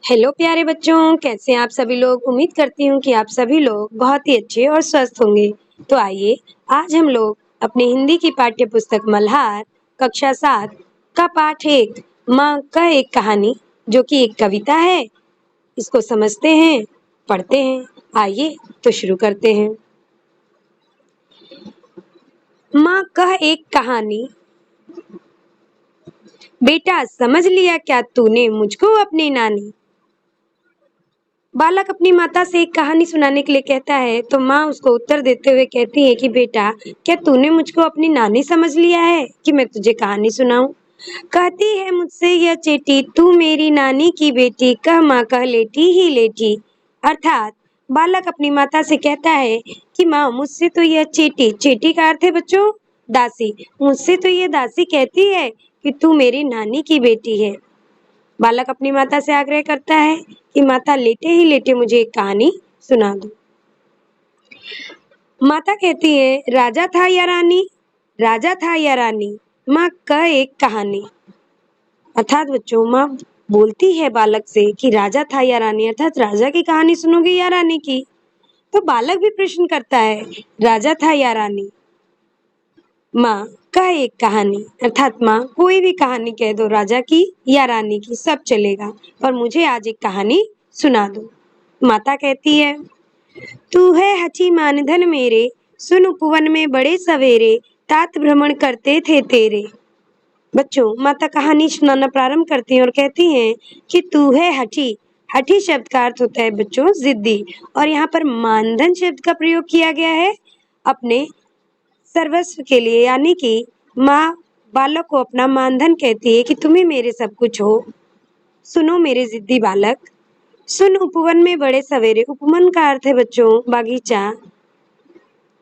Hello प्यारे बच्चों, कैसे हैं आप सभी लोग। उम्मीद करती हूँ कि आप सभी लोग बहुत ही अच्छे और स्वस्थ होंगे। तो आइए आज हम लोग अपने हिंदी की पाठ्य पुस्तक मल्हार कक्षा 7 का पाठ 1 माँ का एक कहानी, जो कि एक कविता है, इसको समझते हैं, पढ़ते हैं। आइए तो शुरू करते हैं। माँ का एक कहानी। बेटा समझ लिया क्या तूने मुझको अपनी नानी। बालक अपनी माता से एक कहानी सुनाने के लिए कहता है तो माँ उसको उत्तर देते हुए कहती है कि बेटा, क्या तूने मुझको अपनी नानी समझ लिया है कि मैं तुझे कहानी सुनाऊं। कहती है मुझसे यह चेटी, तू मेरी नानी की बेटी, कह माँ कह लेटी ही लेटी। अर्थात बालक अपनी माता से कहता है कि माँ, मुझसे तो यह चेटी, चेटी का अर्थ है बच्चों दासी, मुझसे तो यह दासी कहती है कि तू मेरी नानी की बेटी है। बालक अपनी माता से आग्रह करता है कि माता, लेटे ही लेटे मुझे एक कहानी सुना दो। माता कहती है, राजा था या रानी, राजा था या रानी, माँ कह एक कहानी। अर्थात बच्चों, माँ बोलती है बालक से कि राजा था या रानी, अर्थात राजा की कहानी सुनोगे या रानी की। तो बालक भी प्रश्न करता है, राजा था या रानी। माँ कह एक कहानी, अर्थात माँ कोई भी कहानी कह दो, राजा की या रानी की, सब चलेगा, पर मुझे आज एक कहानी सुना दो। माता कहती है, तू है हठी मानधन मेरे, सुन उपवन में बड़े सवेरे, तात भ्रमण करते थे तेरे। बच्चों, माता कहानी सुनाना प्रारंभ करती हैं और कहती हैं कि तू है हठी। हठी शब्द का अर्थ होता है बच्चों जिद्दी, और यहाँ पर मानधन शब्द का प्रयोग किया गया है अपने सर्वस्व के लिए, यानी कि माँ बालक को अपना मानधन कहती है कि तुम्हें मेरे सब कुछ हो। सुनो मेरे जिद्दी बालक, सुन उपवन में बड़े सवेरे। उपवन का अर्थ है बच्चों बागीचा।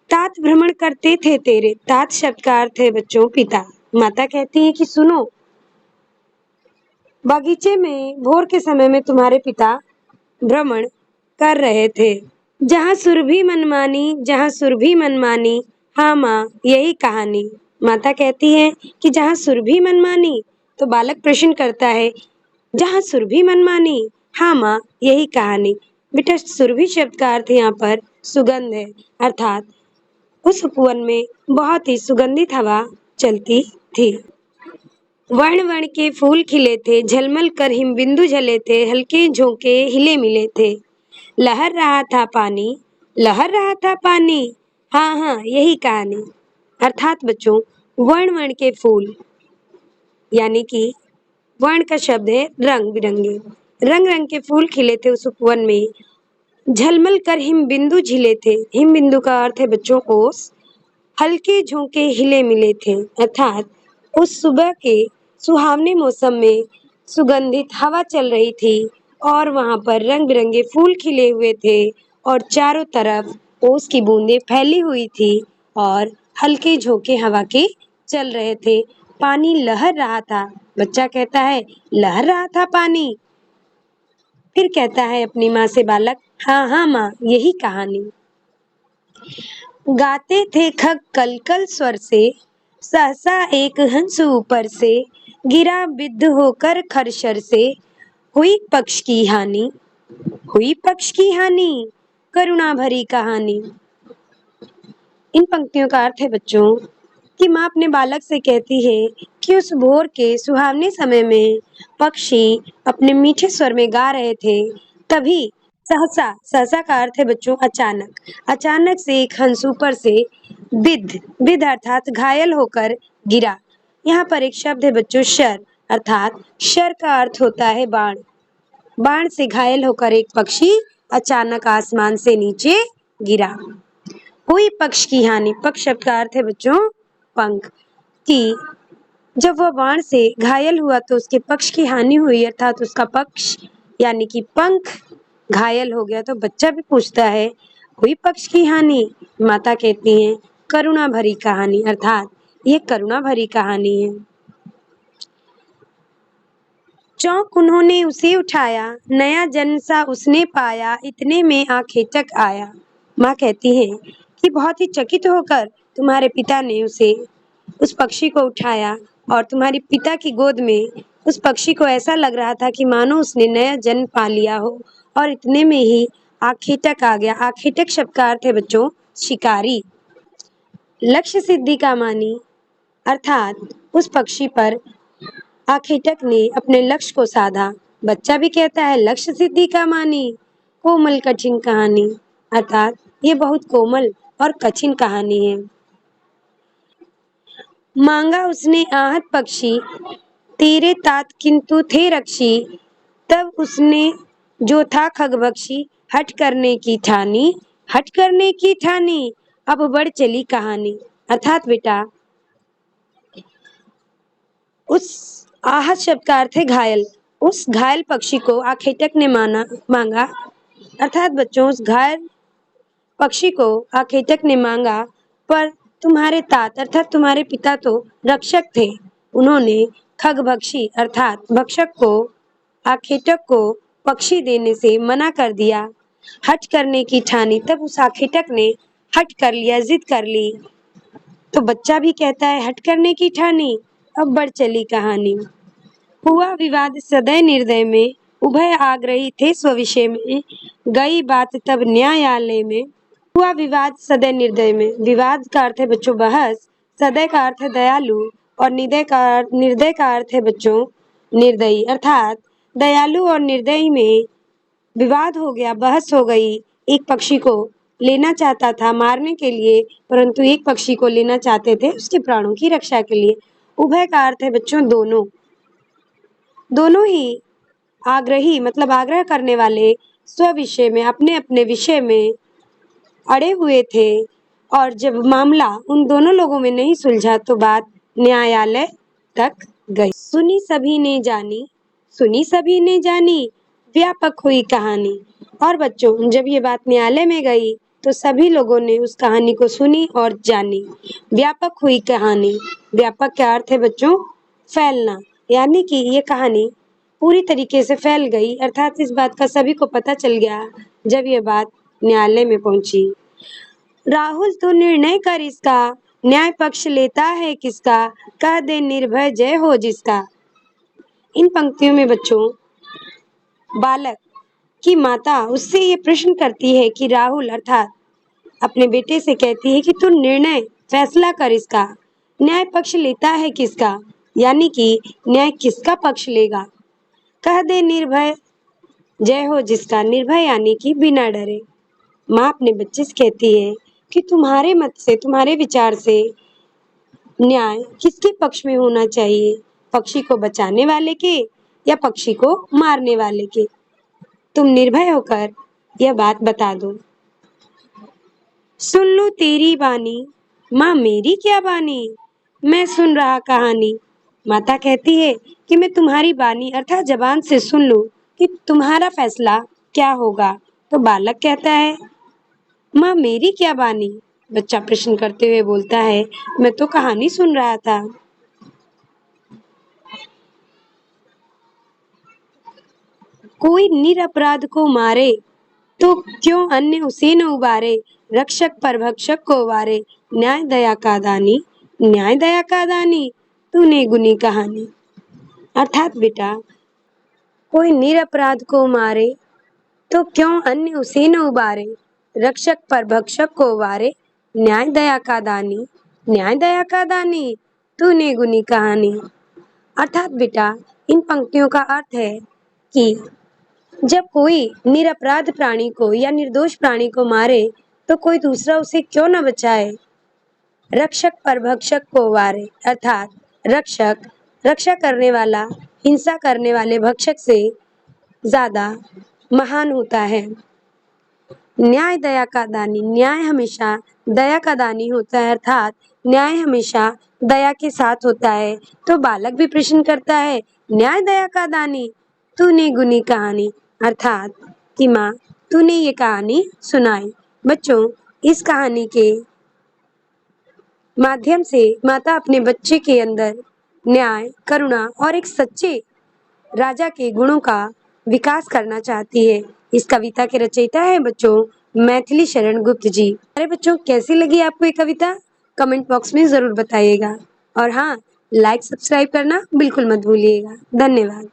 तात भ्रमण करते थे तेरे, तात शब्द का अर्थ है बच्चों पिता। माता कहती है कि सुनो, बागीचे में भोर के समय में तुम्हारे पिता भ्रमण कर रहे थे। जहाँ सुरभि मनमानी, जहाँ सुरभि मनमानी, हाँ माँ यही कहानी। माता कहती है कि जहाँ सुरभि मनमानी, तो बालक प्रश्न करता है, जहाँ सुरभि मनमानी, हाँ माँ यही कहानी। बेटा, सुरभि शब्द का अर्थ यहाँ पर सुगंध है, अर्थात उस उपवन में बहुत ही सुगंधित हवा चलती थी। वर्ण वर्ण के फूल खिले थे, झलमल कर हिम बिंदु झले थे, हल्के झोंके हिले मिले थे। लहर रहा था पानी, लहर रहा था पानी, हाँ हाँ यही कहानी। अर्थात बच्चों, वर्ण वर्ण के फूल, यानी कि वर्ण का शब्द है रंग बिरंगे, रंग रंग के फूल खिले थे उस उपवन में। झलमल कर हिम बिंदु झिले थे, हिम बिंदु का अर्थ है बच्चों ओस। हल्के झोंके हिले मिले थे, अर्थात उस सुबह के सुहावने मौसम में सुगंधित हवा चल रही थी और वहां पर रंग बिरंगे फूल खिले हुए थे और चारों तरफ ओस की बूंदें फैली हुई थी और हल्के झोंके हवा के चल रहे थे। पानी लहर रहा था। बच्चा कहता है, लहर रहा था पानी। फिर कहता है अपनी माँ से बालक, हाँ हाँ माँ यही कहानी। गाते थे खग कल कल स्वर से, सहसा एक हंस ऊपर से, गिरा बिद्ध होकर खरशर से, हुई पक्ष की हानि, हुई पक्ष की हानि, करुणा भरी कहानी। इन पंक्तियों का अर्थ है बच्चों कि माँ अपने बालक से कहती है कि उस भोर के सुहावने समय में पक्षी अपने मीठे स्वर में गा रहे थे, तभी सहसा, सहसा का अर्थ है बच्चों अचानक, अचानक से एक हंस ऊपर से बिद्ध, बिद्ध अर्थात घायल होकर गिरा। यहाँ पर एक शब्द है बच्चों शर, अर्थात शर का अर्थ होता है बाण। बाण से घायल होकर एक पक्षी अचानक आसमान से नीचे गिरा। हुई पक्ष की हानि, पक्ष शब्द का अर्थ है बच्चों पंख, कि जब वह बाण से घायल हुआ तो उसके पक्ष की हानि हुई, अर्थात उसका पक्ष यानी कि पंख घायल हो गया। तो बच्चा भी पूछता है, हुई पक्ष की हानि। माता कहती हैं, करुणा भरी कहानी, अर्थात ये करुणा भरी कहानी है। चौंक उन्होंने उसे उठाया, नया जन्म सा उसने पाया, इतने में आखेटक आया। माँ कहती है कि बहुत ही चकित होकर तुम्हारे पिता ने उसे, उस पक्षी को उठाया और तुम्हारी पिता की गोद में उस पक्षी को ऐसा लग रहा था कि मानो उसने नया जन्म पा लिया हो और इतने में ही आखेटक आ गया। आखेटक शब्द का अर्थ है बच्चों शिकारी। लक्ष्य सिद्धि का मानी अर्थात उस पक्षी पर आखेटक ने अपने लक्ष्य को साधा। बच्चा भी कहता है लक्ष्य सिद्धि का मानी कोमल कठिन कहानी, अर्थात ये बहुत कोमल और कठिन कहानी है। मांगा उसने आहत पक्षी तेरे तात किंतु थे रक्षी, तब उसने जो था खगबक्षी हट करने की ठानी, हट करने की ठानी अब बढ़ चली कहानी। अर्थात बेटा उस आहत शब्द का अर्थ है घायल। उस घायल पक्षी को आखेटक ने मांगा, अर्थात बच्चों उस घायल पक्षी को आखेटक ने मांगा, पर तुम्हारे तात अर्थात तुम्हारे पिता तो रक्षक थे। उन्होंने खगभक्षी अर्थात भक्षक को आखेटक को पक्षी देने से मना कर दिया। हट करने की ठानी, तब उस आखेटक ने हट कर लिया, जिद कर ली। तो बच्चा भी कहता है हट करने की ठानी अब बढ़ चली कहानी। हुआ विवाद सदय निर्दय में, उभय आग्रही थे स्वविषय में, गई बात तब न्यायालय में। हुआ विवाद सदय निर्दय में, विवाद का अर्थ है बच्चों बहस, सदय का अर्थ है दयालु और निर्दय का अर्थ है बच्चों निर्दयी। अर्थात दयालु और निर्दयी में विवाद हो गया, बहस हो गई। एक पक्षी को लेना चाहता था मारने के लिए, परंतु एक पक्षी को लेना चाहते थे उसके प्राणों की रक्षा के लिए। उभय का अर्थ है बच्चों दोनों, दोनों ही आग्रही मतलब आग्रह करने वाले स्व विषय में अपने अपने विषय में अड़े हुए थे, और जब मामला उन दोनों लोगों में नहीं सुलझा तो बात न्यायालय तक गई। सुनी सभी ने जानी, सुनी सभी ने जानी, व्यापक हुई कहानी। और बच्चों जब ये बात न्यायालय में गई तो सभी लोगों ने उस कहानी को सुनी और जानी। व्यापक हुई कहानी, व्यापक का अर्थ है बच्चों फैलना, यानी कि ये कहानी पूरी तरीके से फैल गई, अर्थात इस बात का सभी को पता चल गया जब ये बात न्यायालय में पहुंची। राहुल तू निर्णय कर इसका, न्याय पक्ष लेता है किसका, कह दे निर्भय जय हो जिसका। इन पंक्तियों में बच्चों बालक की माता उससे ये प्रश्न करती है कि राहुल अर्थात अपने बेटे से कहती है कि तू निर्णय फैसला कर इसका, न्याय पक्ष लेता है किसका, यानी कि न्याय किसका पक्ष लेगा। कह दे निर्भय जय हो जिसका, निर्भय यानी कि बिना डरे। माँ अपने बच्चे से कहती है कि तुम्हारे मत से तुम्हारे विचार से न्याय किसके पक्ष में होना चाहिए, पक्षी को बचाने वाले के या पक्षी को मारने वाले के। तुम निर्भय होकर यह बात बता दो। सुन लूं तेरी बानी, माँ मेरी क्या बानी, मैं सुन रहा कहानी। माता कहती है कि मैं तुम्हारी बानी अर्थात जबान से सुन लूं कि तुम्हारा फैसला क्या होगा। तो बालक कहता है माँ मेरी क्या बानी। बच्चा प्रश्न करते हुए बोलता है मैं तो कहानी सुन रहा था। कोई निरपराध को मारे तो क्यों अन्य उसे न उबारे, रक्षक पर भक्षक को वारे, न्याय दया का दानी, न्याय दया का दानी, तूने गुनी कहानी। अर्थात बेटा कोई निरपराध को मारे तो क्यों अन्य उसे न उबारे, रक्षक पर भक्षक को वारे, न्याय दया का दानी, न्याय दया का दानी, तूने गुनी कहानी। अर्थात बेटा इन पंक्तियों का अर्थ है कि जब कोई निरपराध प्राणी को या निर्दोष प्राणी को मारे तो कोई दूसरा उसे क्यों न बचाए। रक्षक पर भक्षक को वारे, अर्थात रक्षक रक्षा करने वाला हिंसा करने वाले भक्षक से ज्यादा महान होता है। न्याय दया का दानी, न्याय हमेशा दया का दानी होता है, अर्थात न्याय हमेशा दया के साथ होता है। तो बालक भी प्रश्न करता है न्याय दया का दानी, तूने गुनी कहानी, अर्थात कि माँ तूने ये कहानी सुनाई। बच्चों इस कहानी के माध्यम से माता अपने बच्चे के अंदर न्याय, करुणा और एक सच्चे राजा के गुणों का विकास करना चाहती है। इस कविता के रचयिता है बच्चों मैथिली शरण गुप्त जी। अरे बच्चों कैसी लगी आपको ये कविता, कमेंट बॉक्स में जरूर बताइएगा। और हाँ, लाइक सब्सक्राइब करना बिल्कुल मत भूलिएगा। धन्यवाद।